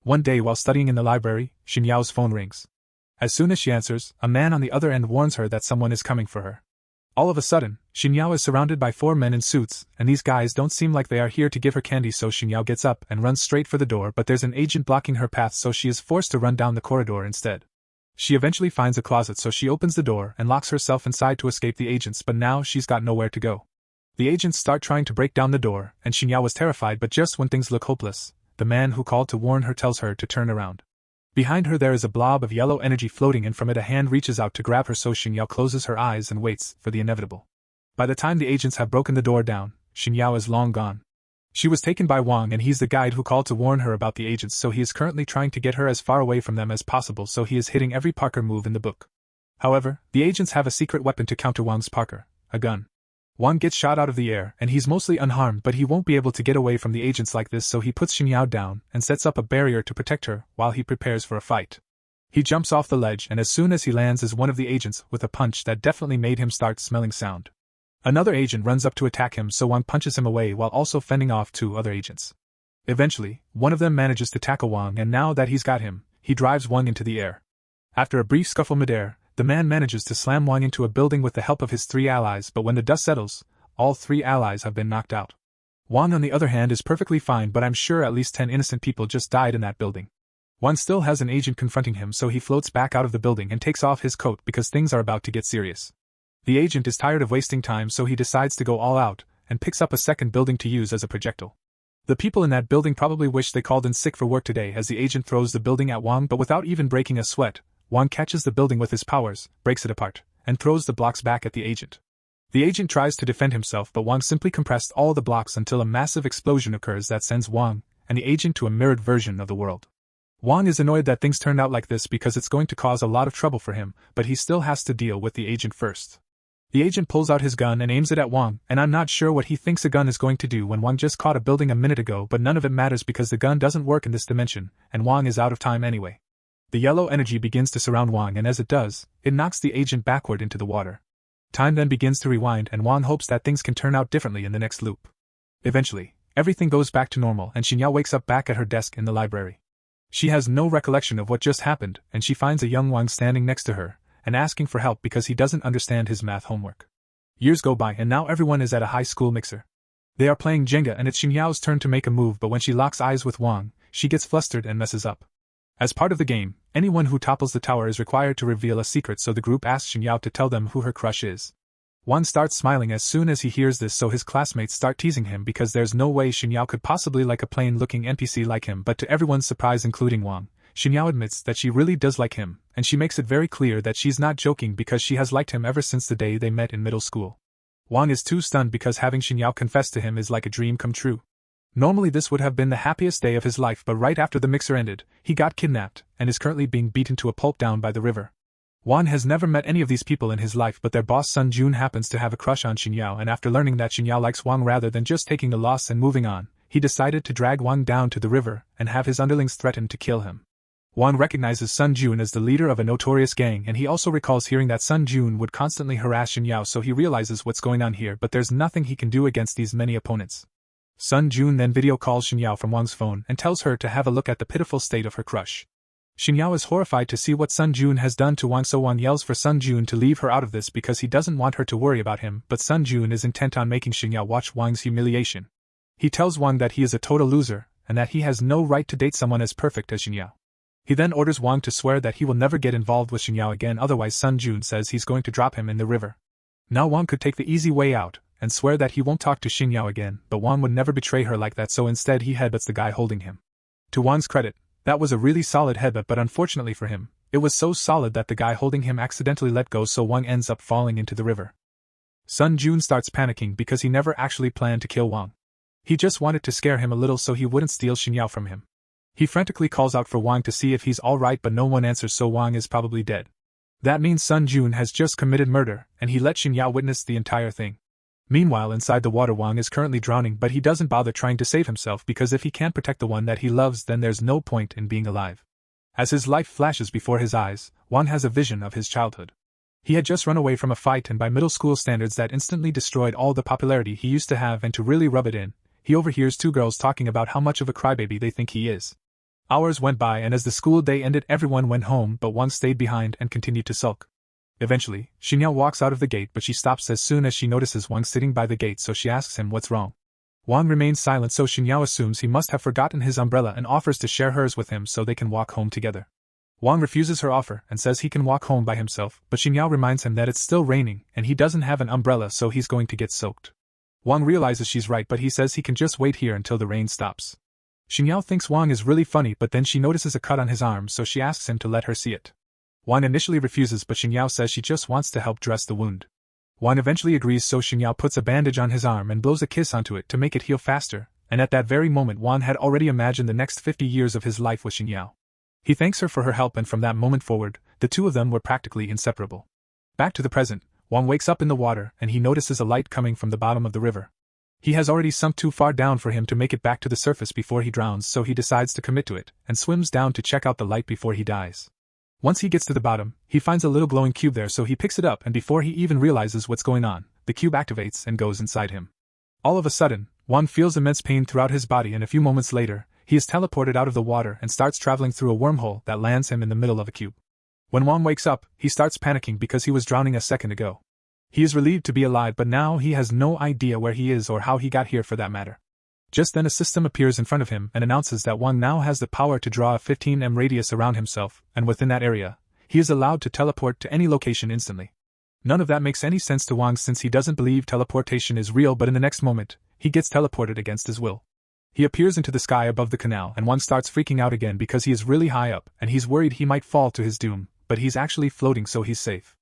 One day while studying in the library, Xin Yao's phone rings. As soon as she answers, a man on the other end warns her that someone is coming for her. All of a sudden, Xin Yao is surrounded by 4 men in suits, and these guys don't seem like they are here to give her candy, so Xin Yao gets up and runs straight for the door, but there's an agent blocking her path, so she is forced to run down the corridor instead. She eventually finds a closet, so she opens the door and locks herself inside to escape the agents, but now she's got nowhere to go. The agents start trying to break down the door, and Xin Yao was terrified, but just when things look hopeless, the man who called to warn her tells her to turn around. Behind her there is a blob of yellow energy floating, and from it a hand reaches out to grab her, so Xin Yao closes her eyes and waits for the inevitable. By the time the agents have broken the door down, Xin Yao is long gone. She was taken by Wang, and he's the guide who called to warn her about the agents, so he is currently trying to get her as far away from them as possible, so he is hitting every Parker move in the book. However, the agents have a secret weapon to counter Wang's Parker, a gun. Wang gets shot out of the air, and he's mostly unharmed, but he won't be able to get away from the agents like this, so he puts Xin Yao down and sets up a barrier to protect her while he prepares for a fight. He jumps off the ledge, and as soon as he lands is one of the agents with a punch that definitely made him start smelling sound. Another agent runs up to attack him, so Wang punches him away while also fending off 2 other agents. Eventually, one of them manages to tackle Wang, and now that he's got him, he drives Wang into the air. After a brief scuffle midair, the man manages to slam Wang into a building with the help of his 3 allies, but when the dust settles, all 3 allies have been knocked out. Wang, on the other hand, is perfectly fine, but I'm sure at least 10 innocent people just died in that building. Wang still has an agent confronting him, so he floats back out of the building and takes off his coat because things are about to get serious. The agent is tired of wasting time, so he decides to go all out and picks up a second building to use as a projectile. The people in that building probably wish they called in sick for work today, as the agent throws the building at Wang, but without even breaking a sweat, Wang catches the building with his powers, breaks it apart, and throws the blocks back at the agent. The agent tries to defend himself, but Wang simply compressed all the blocks until a massive explosion occurs that sends Wang and the agent to a mirrored version of the world. Wang is annoyed that things turned out like this because it's going to cause a lot of trouble for him, but he still has to deal with the agent first. The agent pulls out his gun and aims it at Wang, and I'm not sure what he thinks a gun is going to do when Wang just caught a building a minute ago, but none of it matters because the gun doesn't work in this dimension, and Wang is out of time anyway. The yellow energy begins to surround Wang, and as it does, it knocks the agent backward into the water. Time then begins to rewind, and Wang hopes that things can turn out differently in the next loop. Eventually, everything goes back to normal, and Xin Yao wakes up back at her desk in the library. She has no recollection of what just happened, and she finds a young Wang standing next to her and asking for help because he doesn't understand his math homework. Years go by, and now everyone is at a high school mixer. They are playing Jenga, and it's Xin Yao's turn to make a move, but when she locks eyes with Wang, she gets flustered and messes up. As part of the game, anyone who topples the tower is required to reveal a secret, so the group asks Xin Yao to tell them who her crush is. Wang starts smiling as soon as he hears this, so his classmates start teasing him because there's no way Xin Yao could possibly like a plain-looking NPC like him, but to everyone's surprise including Wang, Xin Yao admits that she really does like him, and she makes it very clear that she's not joking because she has liked him ever since the day they met in middle school. Wang is too stunned because having Xin Yao confess to him is like a dream come true. Normally this would have been the happiest day of his life, but right after the mixer ended, he got kidnapped and is currently being beaten to a pulp down by the river. Wang has never met any of these people in his life, but their boss Sun Jun happens to have a crush on Xin Yao, and after learning that Xin Yao likes Wang rather than just taking the loss and moving on, he decided to drag Wang down to the river and have his underlings threaten to kill him. Wang recognizes Sun Jun as the leader of a notorious gang, and he also recalls hearing that Sun Jun would constantly harass Xin Yao, so he realizes what's going on here, but there's nothing he can do against these many opponents. Sun Jun then video calls Xin Yao from Wang's phone and tells her to have a look at the pitiful state of her crush. Xin Yao is horrified to see what Sun Jun has done to Wang, so Wang yells for Sun Jun to leave her out of this because he doesn't want her to worry about him, but Sun Jun is intent on making Xin Yao watch Wang's humiliation. He tells Wang that he is a total loser, and that he has no right to date someone as perfect as Xin Yao. He then orders Wang to swear that he will never get involved with Xin Yao again, otherwise Sun Jun says he's going to drop him in the river. Now Wang could take the easy way out and swear that he won't talk to Xin Yao again, but Wang would never betray her like that, so instead he headbutts the guy holding him. To Wang's credit, that was a really solid headbutt, but unfortunately for him, it was so solid that the guy holding him accidentally let go, so Wang ends up falling into the river. Sun Jun starts panicking because he never actually planned to kill Wang. He just wanted to scare him a little so he wouldn't steal Xin Yao from him. He frantically calls out for Wang to see if he's alright, but no one answers, so Wang is probably dead. That means Sun Jun has just committed murder, and he let Xin Yao witness the entire thing. Meanwhile, inside the water, Wang is currently drowning, but he doesn't bother trying to save himself because if he can't protect the one that he loves, then there's no point in being alive. As his life flashes before his eyes, Wang has a vision of his childhood. He had just run away from a fight, and by middle school standards that instantly destroyed all the popularity he used to have, and to really rub it in, he overhears 2 girls talking about how much of a crybaby they think he is. Hours went by, and as the school day ended everyone went home, but Wang stayed behind and continued to sulk. Eventually, Xinyao walks out of the gate, but she stops as soon as she notices Wang sitting by the gate, so she asks him what's wrong. Wang remains silent, so Xinyao assumes he must have forgotten his umbrella and offers to share hers with him so they can walk home together. Wang refuses her offer and says he can walk home by himself, but Xinyao reminds him that it's still raining and he doesn't have an umbrella, so he's going to get soaked. Wang realizes she's right, but he says he can just wait here until the rain stops. Xinyao thinks Wang is really funny, but then she notices a cut on his arm, so she asks him to let her see it. Wang initially refuses, but Xinyao says she just wants to help dress the wound. Wang eventually agrees, so Xinyao puts a bandage on his arm and blows a kiss onto it to make it heal faster, and at that very moment Wang had already imagined the next 50 years of his life with Xinyao. He thanks her for her help, and from that moment forward, the two of them were practically inseparable. Back to the present, Wang wakes up in the water and he notices a light coming from the bottom of the river. He has already sunk too far down for him to make it back to the surface before he drowns, so he decides to commit to it and swims down to check out the light before he dies. Once he gets to the bottom, he finds a little glowing cube there, so he picks it up, and before he even realizes what's going on, the cube activates and goes inside him. All of a sudden, Wang feels immense pain throughout his body, and a few moments later, he is teleported out of the water and starts traveling through a wormhole that lands him in the middle of a cube. When Wang wakes up, he starts panicking because he was drowning a second ago. He is relieved to be alive, but now he has no idea where he is or how he got here for that matter. Just then a system appears in front of him and announces that Wang now has the power to draw a 15 m radius around himself, and within that area, he is allowed to teleport to any location instantly. None of that makes any sense to Wang since he doesn't believe teleportation is real, but in the next moment, he gets teleported against his will. He appears into the sky above the canal, and Wang starts freaking out again because he is really high up and he's worried he might fall to his doom, but he's actually floating, so he's safe.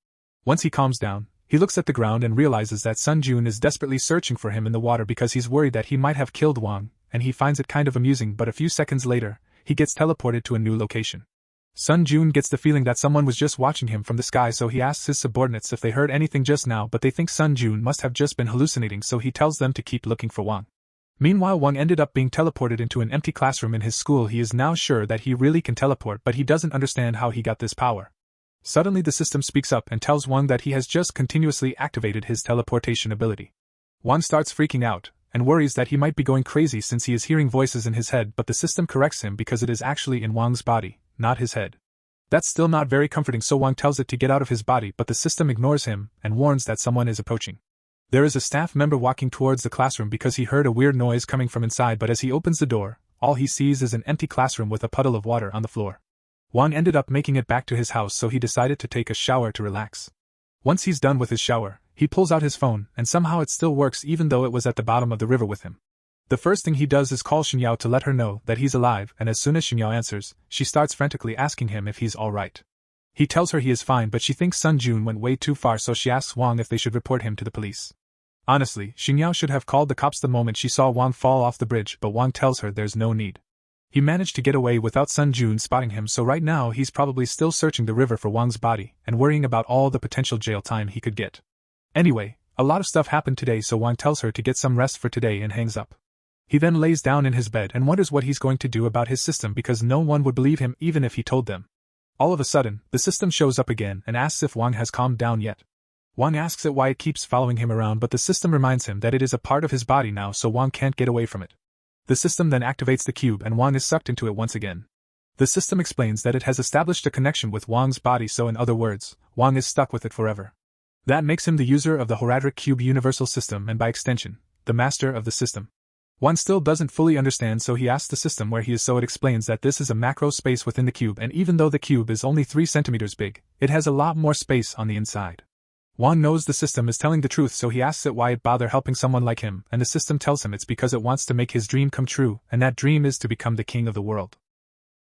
Once he calms down, he looks at the ground and realizes that Sun Jun is desperately searching for him in the water because he's worried that he might have killed Wang, and he finds it kind of amusing, but a few seconds later, he gets teleported to a new location. Sun Jun gets the feeling that someone was just watching him from the sky, so he asks his subordinates if they heard anything just now, but they think Sun Jun must have just been hallucinating, so he tells them to keep looking for Wang. Meanwhile, Wang ended up being teleported into an empty classroom in his school. He is now sure that he really can teleport, but he doesn't understand how he got this power. Suddenly the system speaks up and tells Wang that he has just continuously activated his teleportation ability. Wang starts freaking out and worries that he might be going crazy since he is hearing voices in his head, but the system corrects him because it is actually in Wang's body, not his head. That's still not very comforting, so Wang tells it to get out of his body, but the system ignores him and warns that someone is approaching. There is a staff member walking towards the classroom because he heard a weird noise coming from inside, but as he opens the door, all he sees is an empty classroom with a puddle of water on the floor. Wang ended up making it back to his house, so he decided to take a shower to relax. Once he's done with his shower, he pulls out his phone, and somehow it still works even though it was at the bottom of the river with him. The first thing he does is call Xinyao to let her know that he's alive, and as soon as Xinyao answers, she starts frantically asking him if he's alright. He tells her he is fine, but she thinks Sun Jun went way too far, so she asks Wang if they should report him to the police. Honestly, Xinyao should have called the cops the moment she saw Wang fall off the bridge, but Wang tells her there's no need. He managed to get away without Sun Jun spotting him, so right now he's probably still searching the river for Wang's body and worrying about all the potential jail time he could get. Anyway, a lot of stuff happened today, so Wang tells her to get some rest for today and hangs up. He then lays down in his bed and wonders what he's going to do about his system because no one would believe him even if he told them. All of a sudden, the system shows up again and asks if Wang has calmed down yet. Wang asks it why it keeps following him around, but the system reminds him that it is a part of his body now, so Wang can't get away from it. The system then activates the cube and Wang is sucked into it once again. The system explains that it has established a connection with Wang's body, so in other words, Wang is stuck with it forever. That makes him the user of the Horadric Cube Universal System and by extension, the master of the system. Wang still doesn't fully understand, so he asks the system where he is, so it explains that this is a macro space within the cube, and even though the cube is only 3 centimeters big, it has a lot more space on the inside. Wang knows the system is telling the truth, so he asks it why it bother helping someone like him, and the system tells him it's because it wants to make his dream come true, and that dream is to become the king of the world.